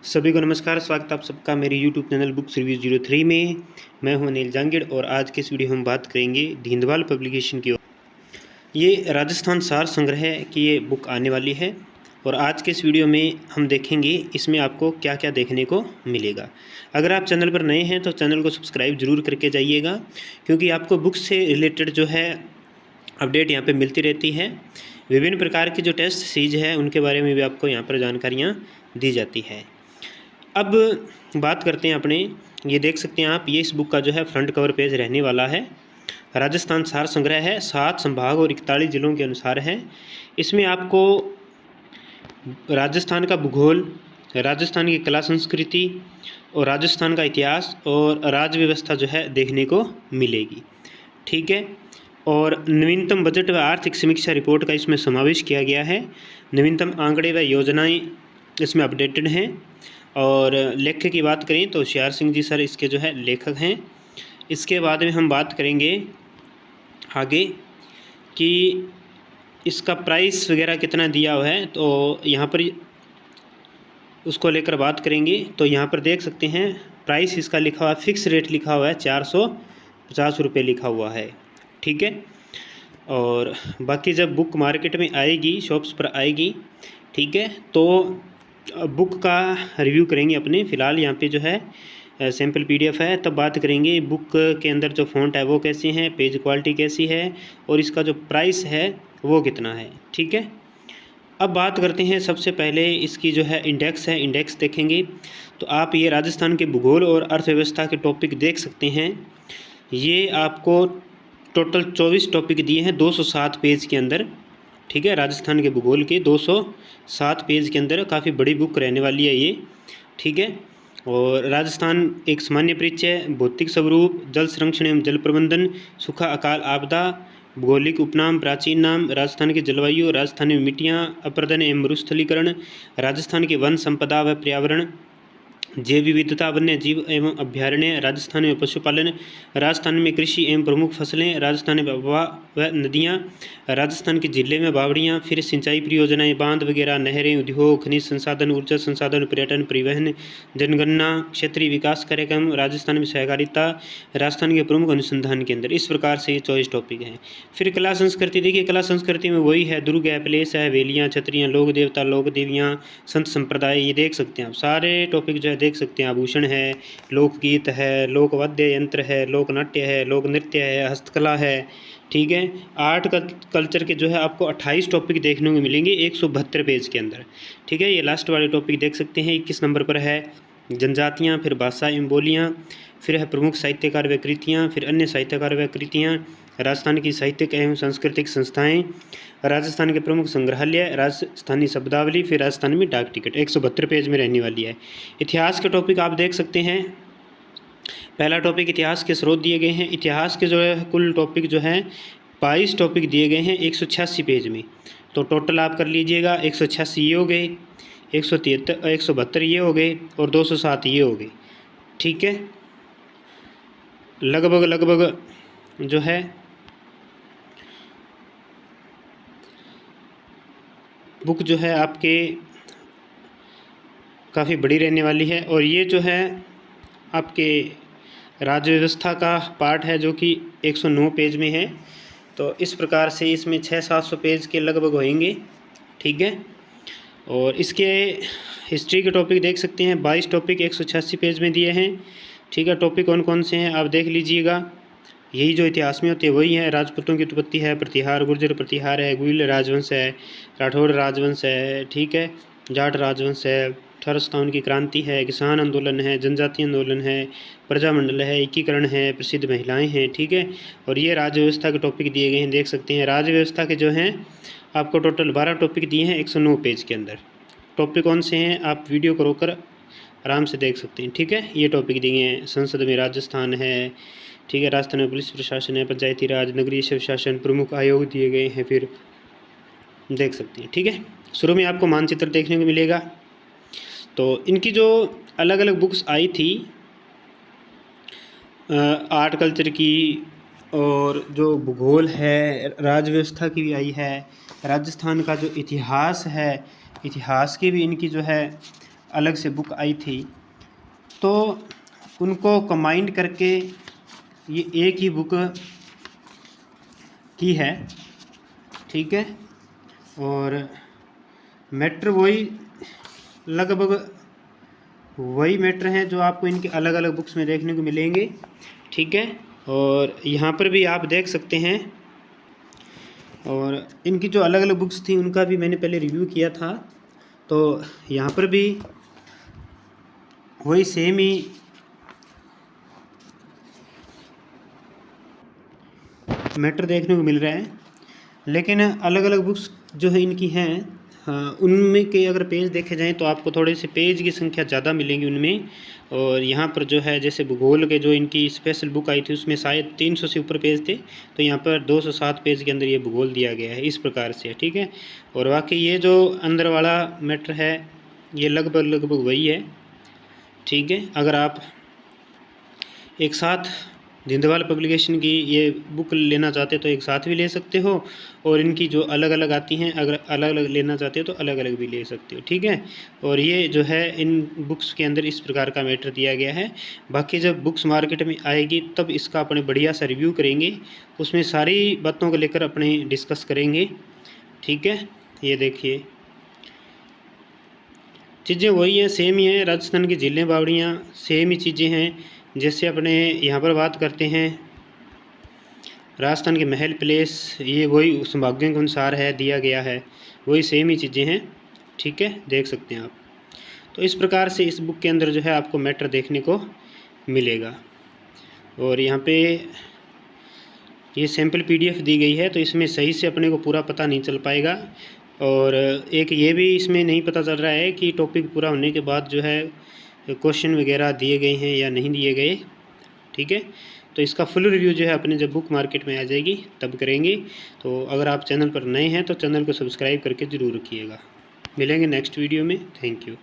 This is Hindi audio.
सभी को नमस्कार। स्वागत आप सबका मेरे YouTube चैनल बुक्स रिव्यू 03 में। मैं हूं अनिल जांगिड़ और आज के इस वीडियो में हम बात करेंगे धिंदवाल पब्लिकेशन की। ये राजस्थान सार संग्रह की ये बुक आने वाली है और आज के इस वीडियो में हम देखेंगे इसमें आपको क्या क्या देखने को मिलेगा। अगर आप चैनल पर नए हैं तो चैनल को सब्सक्राइब जरूर करके जाइएगा, क्योंकि आपको बुक्स से रिलेटेड जो है अपडेट यहाँ पे मिलती रहती है। विभिन्न प्रकार की जो टेस्ट सीरीज है उनके बारे में भी आपको यहाँ पर जानकारियाँ दी जाती है। अब बात करते हैं अपने, ये देख सकते हैं आप, ये इस बुक का जो है फ्रंट कवर पेज रहने वाला है। राजस्थान सार संग्रह है, 7 संभाग और 41 जिलों के अनुसार है। इसमें आपको राजस्थान का भूगोल, राजस्थान की कला संस्कृति और राजस्थान का इतिहास और राज्य व्यवस्था जो है देखने को मिलेगी। ठीक है। और नवीनतम बजट व आर्थिक समीक्षा रिपोर्ट का इसमें समावेश किया गया है। नवीनतम आंकड़े व योजनाएं इसमें अपडेटेड हैं। और लेखक की बात करें तो होशियार सिंह जी सर इसके जो है लेखक हैं। इसके बाद में हम बात करेंगे आगे कि इसका प्राइस वगैरह कितना दिया हुआ है, तो यहाँ पर उसको लेकर बात करेंगे। तो यहाँ पर देख सकते हैं प्राइस इसका लिखा हुआ है, फिक्स रेट लिखा हुआ है, 450 रुपये लिखा हुआ है। ठीक है। और बाकी जब बुक मार्केट में आएगी, शॉप्स पर आएगी, ठीक है, तो बुक का रिव्यू करेंगे अपने। फ़िलहाल यहाँ पे जो है सैम्पल PDF है, तब बात करेंगे बुक के अंदर जो फ़ॉन्ट है वो कैसे हैं, पेज क्वालिटी कैसी है और इसका जो प्राइस है वो कितना है। ठीक है। अब बात करते हैं सबसे पहले इसकी जो है इंडेक्स है, इंडेक्स देखेंगे तो आप ये राजस्थान के भूगोल और अर्थव्यवस्था के टॉपिक देख सकते हैं। ये आपको टोटल 24 टॉपिक दिए हैं 207 पेज के अंदर। ठीक है। राजस्थान के भूगोल के 207 पेज के अंदर काफ़ी बड़ी बुक रहने वाली है ये। ठीक है। और राजस्थान एक सामान्य परिचय, भौतिक स्वरूप, जल संरक्षण एवं जल प्रबंधन, सूखा, अकाल, आपदा, भौगोलिक उपनाम, प्राचीन नाम, राजस्थान की जलवायु, राजस्थान में मिट्टियाँ, अपरदन एवं मरुस्थलीकरण, राजस्थान की वन संपदा व पर्यावरण, जैव विविधता, वन्य जीव एवं अभ्यारण्य, राजस्थान में पशुपालन, राजस्थान में कृषि एवं प्रमुख फसलें, राजस्थान में हवा व नदियाँ, राजस्थान की जिले में बावड़ियाँ, फिर सिंचाई परियोजनाएं, बांध वगैरह, नहरें, उद्योग, खनिज संसाधन, ऊर्जा संसाधन, पर्यटन, परिवहन, जनगणना, क्षेत्रीय विकास कार्यक्रम, राजस्थान में सहकारिता, राजस्थान के प्रमुख अनुसंधान केंद्र। इस प्रकार से ये 24 टॉपिक हैं। फिर कला संस्कृति देखिए, कला संस्कृति में वही है, दुर्ग है, प्लेस है, हवेलियाँ, छतरियाँ, लोक देवता, लोक देवियाँ, संत संप्रदाय, ये देख सकते हैं आप सारे टॉपिक जो है देख सकते हैं। आभूषण है, लोकगीत है, लोक वाद्य यंत्र है, लोक नाट्य है, लोक नृत्य है, हस्तकला है। ठीक है। आर्ट कल्चर के जो है आपको 28 टॉपिक देखने को मिलेंगे 172 पेज के अंदर। ठीक है। ये लास्ट वाले टॉपिक देख सकते हैं, 21 नंबर पर है जनजातियाँ, फिर भाषा एवं बोलियाँ, फिर है प्रमुख साहित्यकार व कृतियाँ, फिर अन्य साहित्यकार व कृतियाँ, राजस्थान की साहित्यिक एवं सांस्कृतिक संस्थाएं, राजस्थान के प्रमुख संग्रहालय, राजस्थानी शब्दावली, फिर राजस्थान में डाक टिकट। 172 पेज में रहने वाली है। इतिहास के टॉपिक आप देख सकते हैं। पहला टॉपिक इतिहास के स्रोत दिए गए हैं। इतिहास के जो है कुल टॉपिक जो है 22 टॉपिक दिए गए हैं 186 पेज में। तो टोटल आप कर लीजिएगा, 186 ये हो गए, 172 ये हो गए और 207 ये हो गए। ठीक है। लगभग जो है बुक जो है आपके काफ़ी बड़ी रहने वाली है। और ये जो है आपके राज्य व्यवस्था का पार्ट है जो कि 109 पेज में है। तो इस प्रकार से इसमें 600-700 पेज के लगभग होंगे। ठीक है। और इसके हिस्ट्री के टॉपिक देख सकते हैं, 22 टॉपिक 186 पेज में दिए हैं। ठीक है। टॉपिक कौन कौन से हैं आप देख लीजिएगा। यही जो इतिहास में होते हैं वही है। राजपूतों की उत्पत्ति है, प्रतिहार, गुर्जर प्रतिहार है, गुइल राजवंश है, राठौड़ राजवंश है। ठीक है। जाट राजवंश है, 1857 की क्रांति है, किसान आंदोलन है, जनजातीय आंदोलन है, प्रजामंडल है, एकीकरण है, प्रसिद्ध महिलाएं हैं। ठीक है। और ये राज्य व्यवस्था के टॉपिक दिए गए हैं, देख सकते हैं। राज्य व्यवस्था के जो हैं आपको टोटल 12 टॉपिक दिए हैं 109 पेज के अंदर। टॉपिक कौन से हैं आप वीडियो को रोककर आराम से देख सकते हैं। ठीक है। ये टॉपिक दिए हैं। संसद में राजस्थान है। ठीक है। राजस्थान में पुलिस प्रशासन है, पंचायती राज, नगरीय शिव शासन, प्रमुख आयोग दिए गए हैं, फिर देख सकते हैं। ठीक है। शुरू में आपको मानचित्र देखने को मिलेगा। तो इनकी जो अलग अलग बुक्स आई थी आर्ट कल्चर की और जो भूगोल है, राज्य व्यवस्था की भी आई है, राजस्थान का जो इतिहास है, इतिहास की भी इनकी जो है अलग से बुक आई थी, तो उनको कंबाइंड करके ये एक ही बुक की है, ठीक है। और मैटर वही, लगभग वही मैटर हैं जो आपको इनके अलग अलग बुक्स में देखने को मिलेंगे, ठीक है। और यहाँ पर भी आप देख सकते हैं, और इनकी जो अलग अलग बुक्स थी उनका भी मैंने पहले रिव्यू किया था, तो यहाँ पर भी वही सेम ही मैटर देखने को मिल रहा है, लेकिन अलग अलग बुक्स जो है इनकी हैं, हाँ, उनमें के अगर पेज देखे जाएं तो आपको थोड़े से पेज की संख्या ज़्यादा मिलेंगी उनमें। और यहाँ पर जो है जैसे भूगोल के जो इनकी स्पेशल बुक आई थी उसमें शायद 300 से ऊपर पेज थे, तो यहाँ पर 207 पेज के अंदर ये भूगोल दिया गया है, इस प्रकार से, ठीक है। और बाकी ये जो अंदर वाला मैटर है ये लगभग वही है, ठीक है। अगर आप एक साथ जिंदवाल पब्लिकेशन की ये बुक लेना चाहते हो तो एक साथ भी ले सकते हो, और इनकी जो अलग अलग आती हैं अगर अलग अलग लेना चाहते हो तो अलग अलग भी ले सकते हो, ठीक है। और ये जो है इन बुक्स के अंदर इस प्रकार का मैटर दिया गया है। बाकी जब बुक्स मार्केट में आएगी तब इसका अपने बढ़िया सा रिव्यू करेंगे, उसमें सारी बातों को लेकर अपने डिस्कस करेंगे, ठीक है। ये देखिए चीज़ें वही हैं, सेम ही हैं, राजस्थान की झीलें बावड़ियाँ सेम ही चीज़ें हैं। जैसे अपने यहाँ पर बात करते हैं राजस्थान के महल प्लेस, ये वही संभाग्यों के अनुसार है, दिया गया है, वही सेम ही चीज़ें हैं, ठीक है, देख सकते हैं आप। तो इस प्रकार से इस बुक के अंदर जो है आपको मैटर देखने को मिलेगा। और यहाँ पे ये सैम्पल PDF दी गई है, तो इसमें सही से अपने को पूरा पता नहीं चल पाएगा। और एक ये भी इसमें नहीं पता चल रहा है कि टॉपिक पूरा होने के बाद जो है क्वेश्चन वगैरह दिए गए हैं या नहीं दिए गए, ठीक है। तो इसका फुल रिव्यू जो है अपने जब बुक मार्केट में आ जाएगी तब करेंगे। तो अगर आप चैनल पर नए हैं तो चैनल को सब्सक्राइब करके ज़रूर रखिएगा। मिलेंगे नेक्स्ट वीडियो में, थैंक यू।